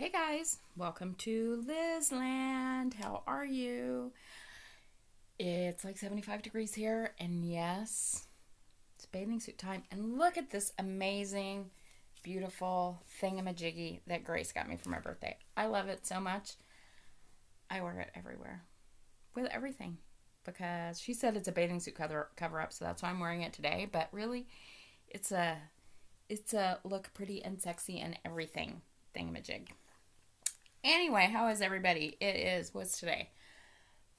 Hey guys, welcome to Lizland. How are you? It's like 75 degrees here, and yes, it's bathing suit time. And look at this amazing, beautiful thingamajiggy that Grace got me for my birthday. I love it so much. I wear it everywhere with everything because she said it's a bathing suit cover up, so that's why I'm wearing it today. But really, it's a look pretty and sexy and everything thingamajig. Anyway, how is everybody? What's today?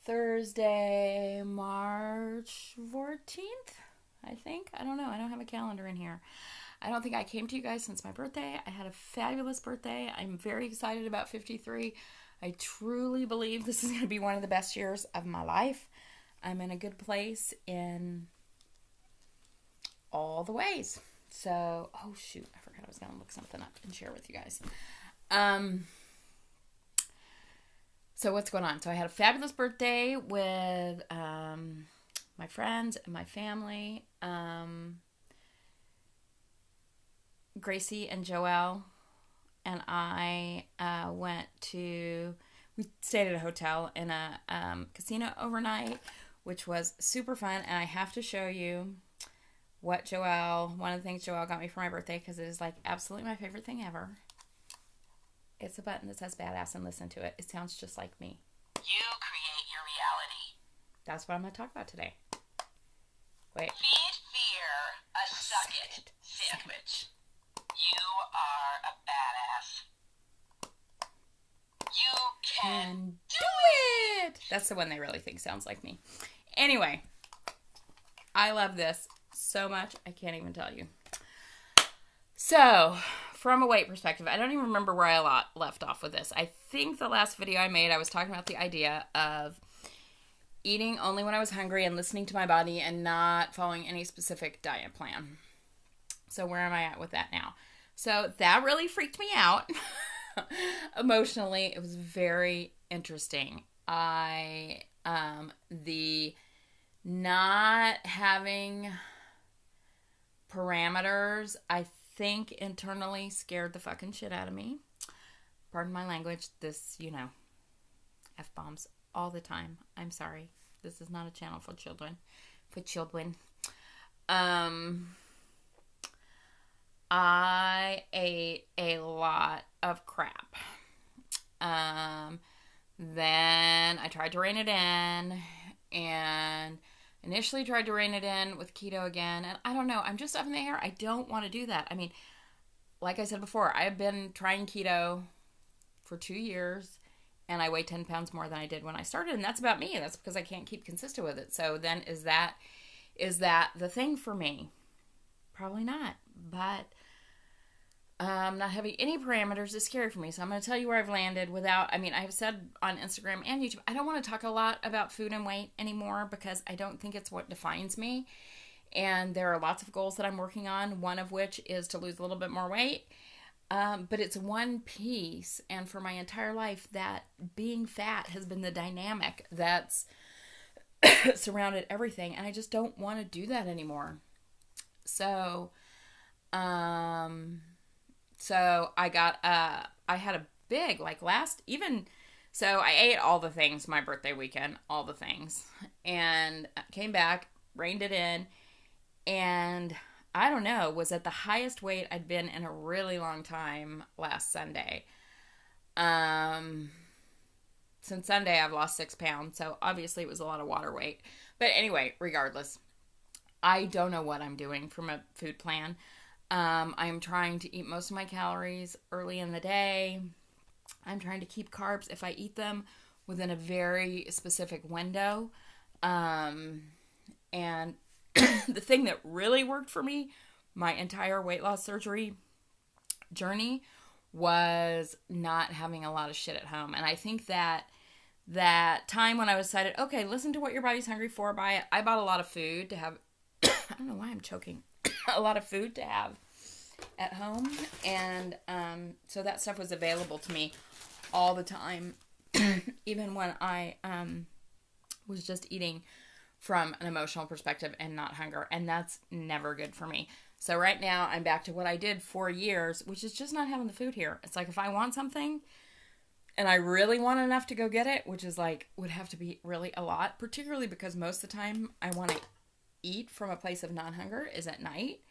Thursday, March 14th, I think. I don't know. I don't have a calendar in here. I don't think I came to you guys since my birthday. I had a fabulous birthday. I'm very excited about 53. I truly believe this is going to be one of the best years of my life. I'm in a good place in all the ways. So, oh shoot, I forgot I was going to look something up and share with you guys. So what's going on? So I had a fabulous birthday with my friends and my family. Gracie and Joelle and I we stayed at a hotel in a casino overnight, which was super fun. And I have to show you one of the things Joelle got me for my birthday, because it is like absolutely my favorite thing ever. It's a button that says badass, and listen to it. It sounds just like me. You create your reality. That's what I'm going to talk about today. Wait. Feed fear a suck it sandwich. You are a badass. You can do it. That's the one they really think sounds like me. Anyway, I love this so much, I can't even tell you. So, from a weight perspective, I don't even remember where I left off with this. I think the last video I made, I was talking about the idea of eating only when I was hungry and listening to my body and not following any specific diet plan. So where am I at with that now? So that really freaked me out. Emotionally, it was very interesting. The not having parameters, I think internally scared the fucking shit out of me. Pardon my language. This, F-bombs all the time. I'm sorry. This is not a channel for children. I ate a lot of crap. Then I tried to rein it in, and initially tried to rein it in with keto again, and I don't know, I'm just up in the air. I don't want to do that. I mean, like I said before, I have been trying keto for 2 years, and I weigh 10 pounds more than I did when I started, and that's about me. That's because I can't keep consistent with it. So then is that the thing for me? Probably not, but not having any parameters is scary for me. So I'm going to tell you where I've landed I've said on Instagram and YouTube, I don't want to talk a lot about food and weight anymore because I don't think it's what defines me. And there are lots of goals that I'm working on, one of which is to lose a little bit more weight. But it's one piece. And for my entire life, that being fat has been the dynamic that's surrounded everything. And I just don't want to do that anymore. So I had a big, so I ate all the things my birthday weekend, all the things, and came back, reined it in, and I don't know, was at the highest weight I'd been in a really long time last Sunday. Since Sunday, I've lost 6 pounds, so obviously it was a lot of water weight. But anyway, regardless, I don't know what I'm doing from a food plan. I'm trying to eat most of my calories early in the day. I'm trying to keep carbs, if I eat them, within a very specific window. And the thing that really worked for me, my entire weight loss surgery journey, was not having a lot of shit at home. And I think that time when I decided, okay, listen to what your body's hungry for, buy it. I bought a lot of food to have. I don't know why I'm choking. A lot of food to have at home, and so that stuff was available to me all the time, even when I was just eating from an emotional perspective and not hunger, and that's never good for me. So right now I'm back to what I did for years, which is just not having the food here. It's like if I want something and I really want enough to go get it, which is like, would have to be really a lot, particularly because most of the time I want to eat from a place of non-hunger is at night.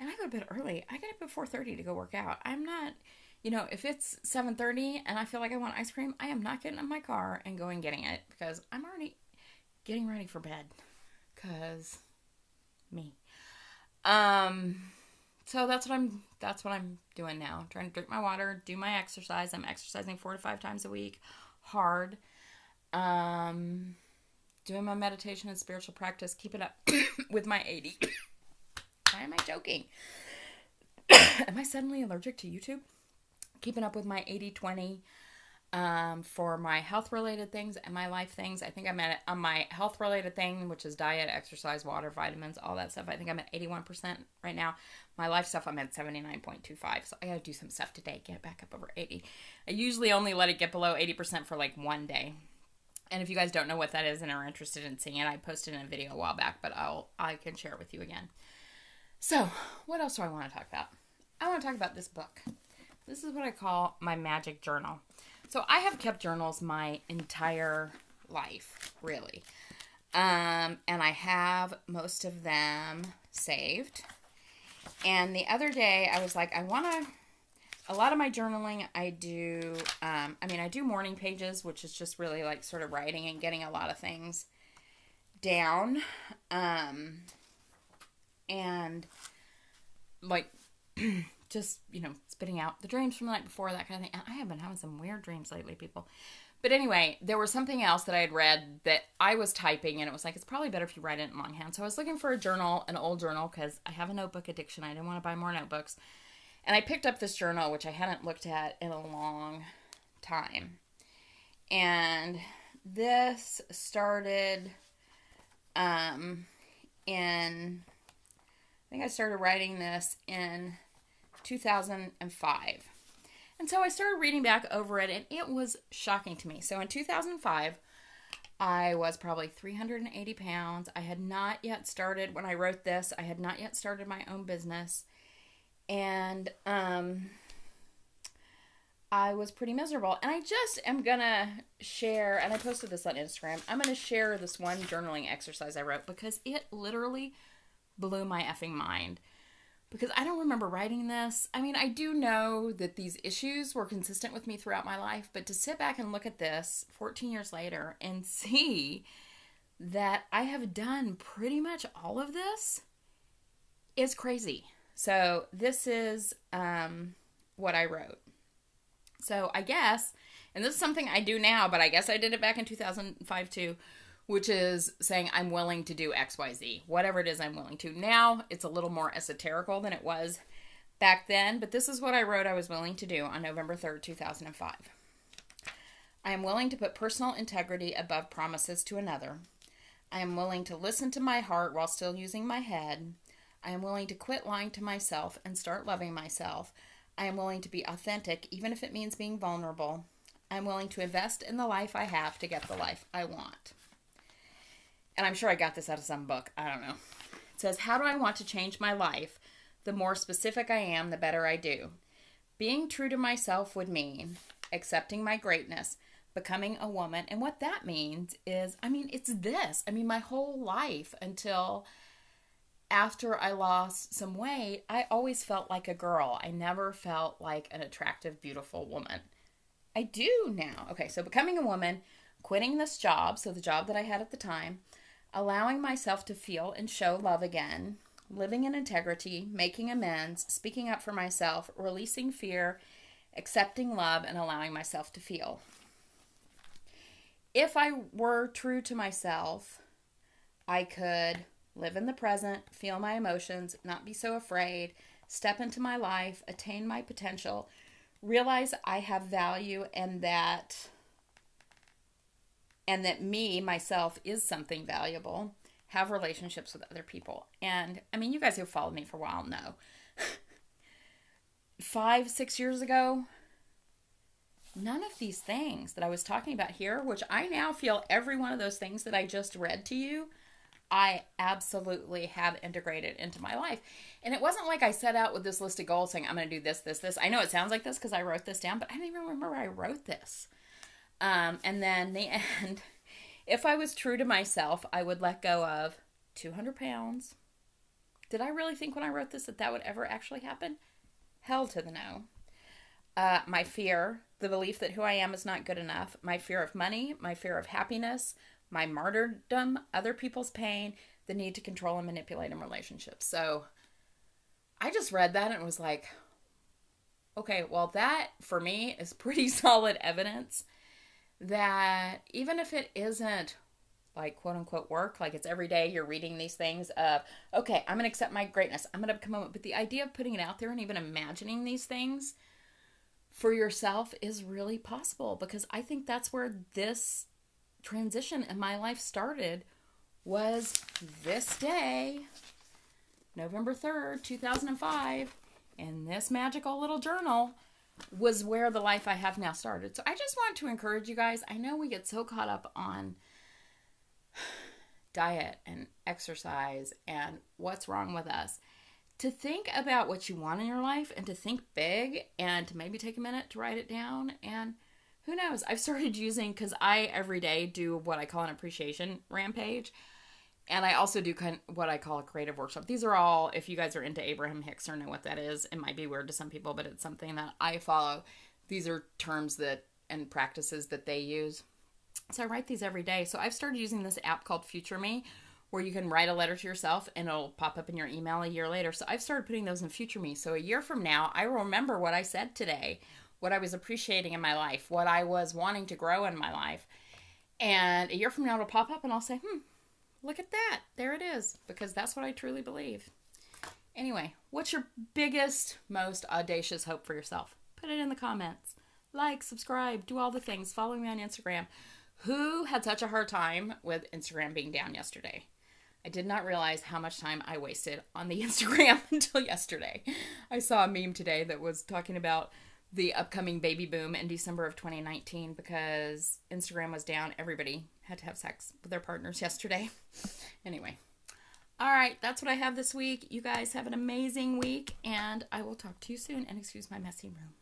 And I go to bed early. I get up at 4:30 to go work out. I'm not, if it's 7:30 and I feel like I want ice cream, I am not getting in my car and going getting it because I'm already getting ready for bed. Because me. So that's what I'm doing now. I'm trying to drink my water, do my exercise. I'm exercising 4 to 5 times a week. Hard. Doing my meditation and spiritual practice. Keep it up with my 80. Why am I joking? Am I suddenly allergic to YouTube? Keeping up with my 80-20 for my health-related things and my life things. I think I'm at on my health-related thing, which is diet, exercise, water, vitamins, all that stuff. I think I'm at 81% right now. My life stuff, I'm at 79.25. So I got to do some stuff today, get it back up over 80. I usually only let it get below 80% for like one day. And if you guys don't know what that is and are interested in seeing it, I posted in a video a while back, but I can share it with you again. So, what else do I want to talk about? I want to talk about this book. This is what I call my magic journal. So, I have kept journals my entire life, really. And I have most of them saved. And the other day, I was like, a lot of my journaling, I do morning pages, which is just really like sort of writing and getting a lot of things down. And like just, spitting out the dreams from the night before, that kind of thing. And I have been having some weird dreams lately, people. But anyway, there was something else that I had read that I was typing, and it was like, it's probably better if you write it in longhand. So I was looking for a journal, an old journal, because I have a notebook addiction. I didn't want to buy more notebooks. And I picked up this journal, which I hadn't looked at in a long time. And this started I think I started writing this in 2005. And so I started reading back over it, and it was shocking to me. So in 2005, I was probably 380 pounds. I had not yet started, when I wrote this, I had not yet started my own business. And I was pretty miserable. And I just am going to share, and I posted this on Instagram, I'm going to share this one journaling exercise I wrote because it literally blew my effing mind. Because I don't remember writing this. I mean, I do know that these issues were consistent with me throughout my life, but to sit back and look at this 14 years later and see that I have done pretty much all of this is crazy. So this is what I wrote. So I guess, and this is something I do now, but I guess I did it back in 2005 too, which is saying I'm willing to do X, Y, Z. Whatever it is I'm willing to. Now, it's a little more esoterical than it was back then, but this is what I wrote I was willing to do on November 3rd, 2005. I am willing to put personal integrity above promises to another. I am willing to listen to my heart while still using my head. I am willing to quit lying to myself and start loving myself. I am willing to be authentic, even if it means being vulnerable. I am willing to invest in the life I have to get the life I want. And I'm sure I got this out of some book. I don't know. It says, how do I want to change my life? The more specific I am, the better I do. Being true to myself would mean accepting my greatness, becoming a woman. And what that means is, it's this. My whole life until after I lost some weight, I always felt like a girl. I never felt like an attractive, beautiful woman. I do now. Okay, so becoming a woman, quitting this job, so the job that I had at the time, allowing myself to feel and show love again, living in integrity, making amends, speaking up for myself, releasing fear, accepting love, and allowing myself to feel. If I were true to myself, I could live in the present, feel my emotions, not be so afraid, step into my life, attain my potential, realize I have value and that me, myself, is something valuable, have relationships with other people. And, you guys who have followed me for a while know. 5-6 years ago, none of these things that I was talking about here, which I now feel every one of those things that I just read to you, I absolutely have integrated into my life. And it wasn't like I set out with this list of goals saying, I'm going to do this, this, this. I know it sounds like this because I wrote this down, but I don't even remember I wrote this. And then the end, if I was true to myself, I would let go of 200 pounds. Did I really think when I wrote this that that would ever actually happen? Hell to the no. My fear, the belief that who I am is not good enough, my fear of money, my fear of happiness, my martyrdom, other people's pain, the need to control and manipulate in relationships. So I just read that and was like, okay, well, that for me is pretty solid evidence that even if it isn't like quote unquote work, like it's every day you're reading these things of, okay, I'm going to accept my greatness. I'm going to come up, but the idea of putting it out there and even imagining these things for yourself is really possible, because I think that's where this transition in my life started, was this day, November 3rd, 2005, and this magical little journal was where the life I have now started. So I just want to encourage you guys. I know we get so caught up on diet and exercise and what's wrong with us, to think about what you want in your life and to think big and to maybe take a minute to write it down. And who knows, I've started using, because I every day do what I call an appreciation rampage. And I also do kind of what I call a creative workshop. These are all, if you guys are into Abraham Hicks or know what that is, it might be weird to some people, but it's something that I follow. These are terms that and practices that they use. So I write these every day. So I've started using this app called Future Me, where you can write a letter to yourself and it'll pop up in your email a year later. So I've started putting those in Future Me. So a year from now, I will remember what I said today, what I was appreciating in my life, what I was wanting to grow in my life. And a year from now, it'll pop up and I'll say, look at that. There it is. Because that's what I truly believe. Anyway, what's your biggest, most audacious hope for yourself? Put it in the comments. Like, subscribe, do all the things. Follow me on Instagram. Who had such a hard time with Instagram being down yesterday? I did not realize how much time I wasted on the Instagram until yesterday. I saw a meme today that was talking about the upcoming baby boom in December of 2019 because Instagram was down. Everybody had to have sex with their partners yesterday. Anyway. All right, that's what I have this week. You guys have an amazing week, and I will talk to you soon. And excuse my messy room.